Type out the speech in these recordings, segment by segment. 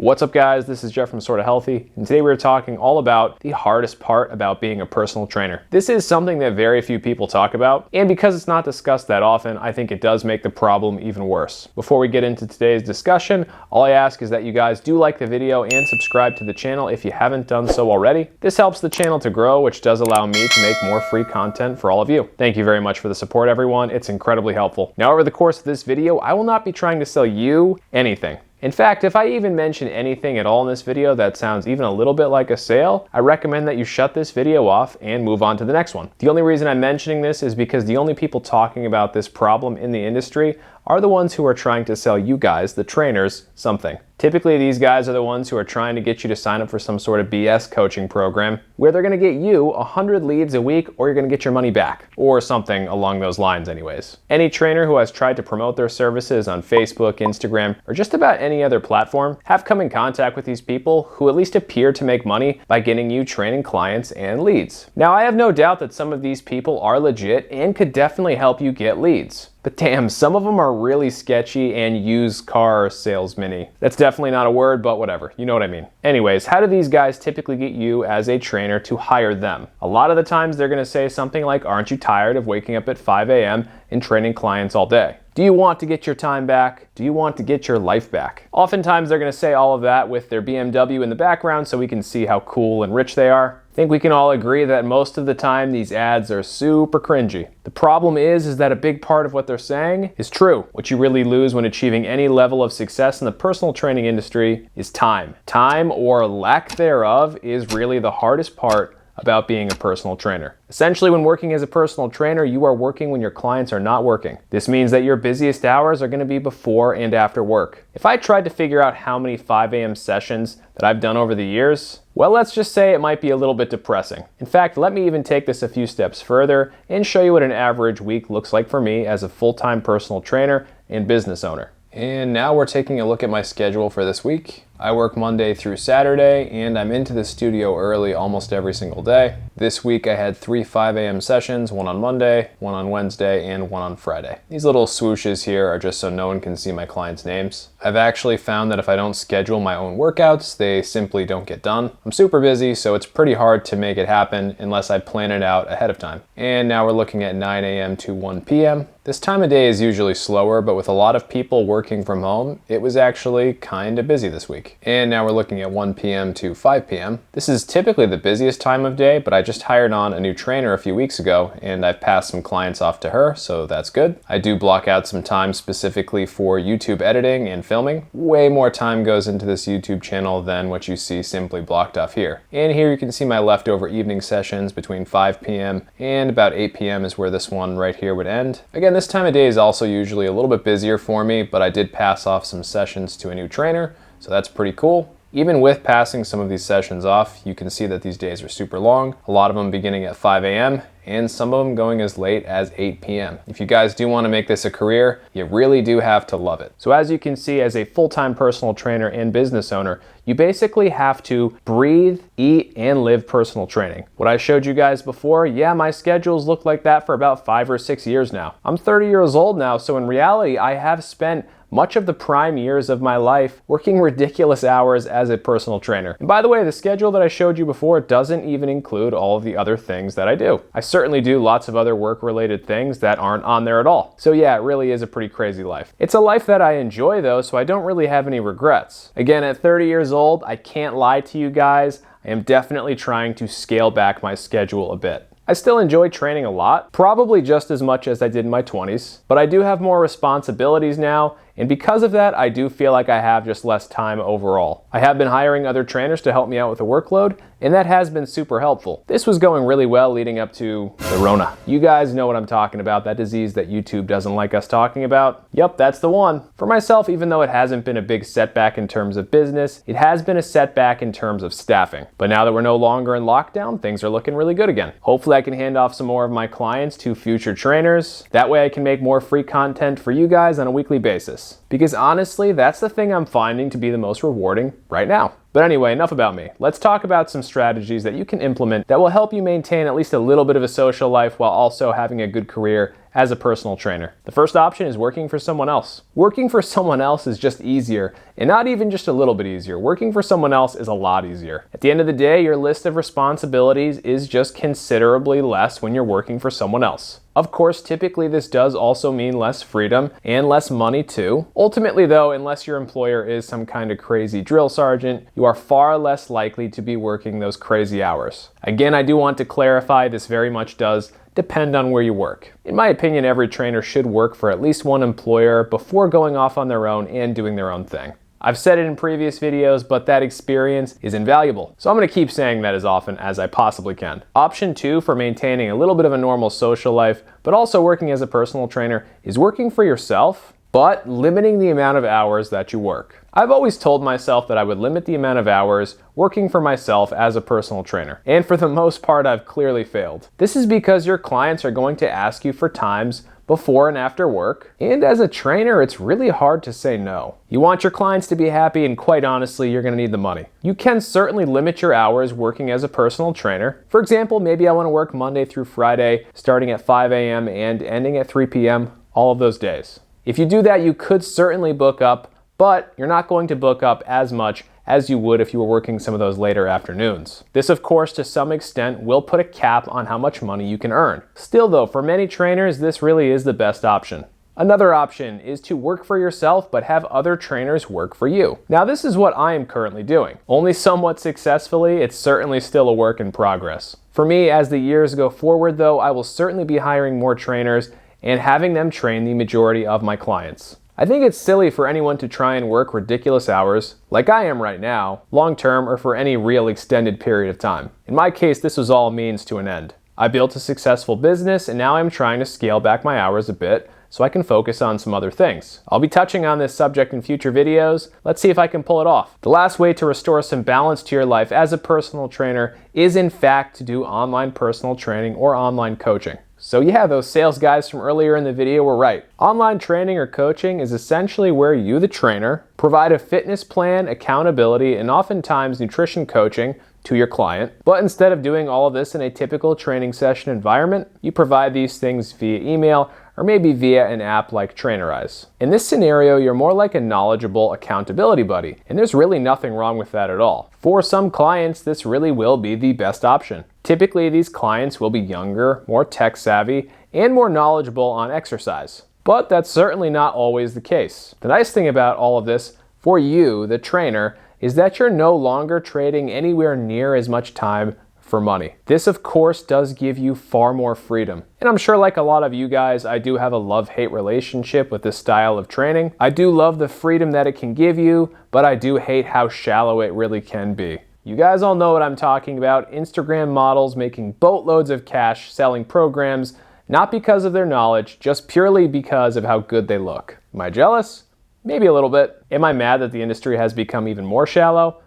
What's up guys, this is Jeff from Sorta Healthy, and today we're talking all about the hardest part about being a personal trainer. This is something that very few people talk about, and because it's not discussed that often, I think it does make the problem even worse. Before we get into today's discussion, all I ask is that you guys do like the video and subscribe to the channel if you haven't done so already. This helps the channel to grow, which does allow me to make more free content for all of you. Thank you very much for the support, everyone. It's incredibly helpful. Now, over the course of this video, I will not be trying to sell you anything. In fact, if I even mention anything at all in this video that sounds even a little bit like a sale, I recommend that you shut this video off and move on to the next one. The only reason I'm mentioning this is because the only people talking about this problem in the industry are the ones who are trying to sell you guys, the trainers, something. Typically, these guys are the ones who are trying to get you to sign up for some sort of BS coaching program where they're gonna get you 100 leads a week or you're gonna get your money back, or something along those lines anyways. Any trainer who has tried to promote their services on Facebook, Instagram, or just about any other platform have come in contact with these people who at least appear to make money by getting you training clients and leads. Now, I have no doubt that some of these people are legit and could definitely help you get leads. But damn, some of them are really sketchy and used car salesman-y. That's definitely not a word, but whatever, you know what I mean. Anyways, how do these guys typically get you as a trainer to hire them? A lot of the times they're gonna say something like, aren't you tired of waking up at 5 a.m. and training clients all day? Do you want to get your time back? Do you want to get your life back? Oftentimes they're gonna say all of that with their BMW in the background so we can see how cool and rich they are. I think we can all agree that most of the time these ads are super cringy. The problem is that a big part of what they're saying is true. What you really lose when achieving any level of success in the personal training industry is time. Time, or lack thereof, is really the hardest part about being a personal trainer. Essentially, when working as a personal trainer, you are working when your clients are not working. This means that your busiest hours are going to be before and after work. If I tried to figure out how many 5 a.m. sessions that I've done over the years, well, let's just say it might be a little bit depressing. In fact, let me even take this a few steps further and show you what an average week looks like for me as a full-time personal trainer and business owner. And now we're taking a look at my schedule for this week. I work Monday through Saturday, and I'm into the studio early almost every single day. This week I had 3 5 a.m. sessions, one on Monday, one on Wednesday, and one on Friday. These little swooshes here are just so no one can see my clients' names. I've actually found that if I don't schedule my own workouts, they simply don't get done. I'm super busy, so it's pretty hard to make it happen unless I plan it out ahead of time. And now we're looking at 9 a.m. to 1 p.m. This time of day is usually slower, but with a lot of people working from home, it was actually kind of busy this week. And now we're looking at 1 p.m. to 5 p.m. This is typically the busiest time of day, but I just hired on a new trainer a few weeks ago, and I've passed some clients off to her, so that's good. I do block out some time specifically for YouTube editing and filming. Way more time goes into this YouTube channel than what you see simply blocked off here. And here you can see my leftover evening sessions between 5 p.m. and about 8 p.m. is where this one right here would end. Again, this time of day is also usually a little bit busier for me, but I did pass off some sessions to a new trainer, so that's pretty cool. Even with passing some of these sessions off, you can see that these days are super long, a lot of them beginning at 5 a.m. and some of them going as late as 8 p.m. If you guys do want to make this a career, you really do have to love it. So as you can see, as a full-time personal trainer and business owner, you basically have to breathe, eat, and live personal training. What I showed you guys before, yeah, my schedules look like that for about 5 or 6 years now. I'm 30 years old now, so in reality, I have spent much of the prime years of my life working ridiculous hours as a personal trainer. And by the way, the schedule that I showed you before doesn't even include all of the other things that I do. I certainly do lots of other work-related things that aren't on there at all. So yeah, it really is a pretty crazy life. It's a life that I enjoy though, so I don't really have any regrets. Again, at 30 years old, I can't lie to you guys, I am definitely trying to scale back my schedule a bit. I still enjoy training a lot, probably just as much as I did in my 20s, but I do have more responsibilities now, and because of that, I do feel like I have just less time overall. I have been hiring other trainers to help me out with the workload, and that has been super helpful. This was going really well leading up to the Rona. You guys know what I'm talking about, that disease that YouTube doesn't like us talking about. Yep, that's the one. For myself, even though it hasn't been a big setback in terms of business, it has been a setback in terms of staffing. But now that we're no longer in lockdown, things are looking really good again. Hopefully I can hand off some more of my clients to future trainers. That way I can make more free content for you guys on a weekly basis. Because honestly, that's the thing I'm finding to be the most rewarding right now. But anyway, enough about me. Let's talk about some strategies that you can implement that will help you maintain at least a little bit of a social life while also having a good career as a personal trainer? The first option is working for someone else. Working for someone else is just easier, and not even just a little bit easier. Working for someone else is a lot easier. At the end of the day, your list of responsibilities is just considerably less when you're working for someone else. Of course, typically this does also mean less freedom and less money too. Ultimately though, unless your employer is some kind of crazy drill sergeant, you are far less likely to be working those crazy hours. Again, I do want to clarify this very much does depend on where you work. In my opinion, every trainer should work for at least one employer before going off on their own and doing their own thing. I've said it in previous videos, but that experience is invaluable. So I'm going to keep saying that as often as I possibly can. Option 2 for maintaining a little bit of a normal social life, but also working as a personal trainer, is working for yourself, but limiting the amount of hours that you work. I've always told myself that I would limit the amount of hours working for myself as a personal trainer. And for the most part, I've clearly failed. This is because your clients are going to ask you for times before and after work, and as a trainer, it's really hard to say no. You want your clients to be happy, and quite honestly, you're going to need the money. You can certainly limit your hours working as a personal trainer. For example, maybe I want to work Monday through Friday, starting at 5 a.m. and ending at 3 p.m. all of those days. If you do that, you could certainly book up, but you're not going to book up as much as you would if you were working some of those later afternoons. This, of course, to some extent will put a cap on how much money you can earn. Still though, for many trainers, this really is the best option. Another option is to work for yourself but have other trainers work for you. Now this is what I am currently doing. Only somewhat successfully, it's certainly still a work in progress. For me, as the years go forward though, I will certainly be hiring more trainers and having them train the majority of my clients. I think it's silly for anyone to try and work ridiculous hours, like I am right now, long term or for any real extended period of time. In my case, this was all means to an end. I built a successful business and now I'm trying to scale back my hours a bit so I can focus on some other things. I'll be touching on this subject in future videos. Let's see if I can pull it off. The last way to restore some balance to your life as a personal trainer is in fact to do online personal training or online coaching. So yeah, those sales guys from earlier in the video were right. Online training or coaching is essentially where you, the trainer, provide a fitness plan, accountability, and oftentimes nutrition coaching to your client. But instead of doing all of this in a typical training session environment, you provide these things via email or maybe via an app like Trainerize. In this scenario, you're more like a knowledgeable accountability buddy, and there's really nothing wrong with that at all. For some clients, this really will be the best option. Typically, these clients will be younger, more tech savvy, and more knowledgeable on exercise. But that's certainly not always the case. The nice thing about all of this for you, the trainer, is that you're no longer trading anywhere near as much time for money. This, of course, does give you far more freedom. And I'm sure like a lot of you guys, I do have a love-hate relationship with this style of training. I do love the freedom that it can give you, but I do hate how shallow it really can be. You guys all know what I'm talking about. Instagram models making boatloads of cash selling programs, not because of their knowledge, just purely because of how good they look. Am I jealous? Maybe a little bit. Am I mad that the industry has become even more shallow?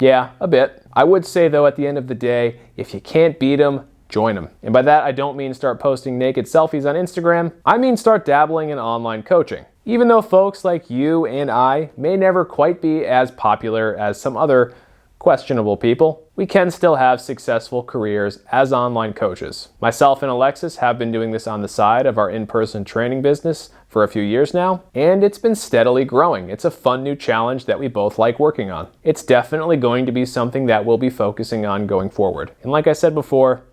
Yeah, a bit. I would say though, at the end of the day, if you can't beat them, join them. And by that, I don't mean start posting naked selfies on Instagram. I mean start dabbling in online coaching. Even though folks like you and I may never quite be as popular as some other questionable people, we can still have successful careers as online coaches. Myself and Alexis have been doing this on the side of our in-person training business for a few years now, and it's been steadily growing. It's a fun new challenge that we both like working on. It's definitely going to be something that we'll be focusing on going forward. And like I said before,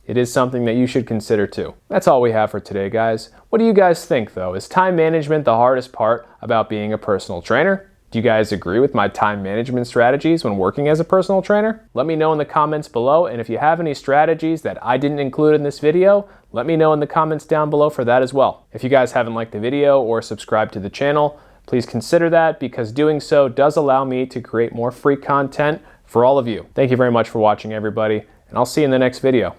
it is something that you should consider too. That's all we have for today, guys. What do you guys think though? Is time management the hardest part about being a personal trainer? Do you guys agree with my time management strategies when working as a personal trainer? Let me know in the comments below, and if you have any strategies that I didn't include in this video, let me know in the comments down below for that as well. If you guys haven't liked the video or subscribed to the channel, please consider that because doing so does allow me to create more free content for all of you. Thank you very much for watching, everybody, and I'll see you in the next video.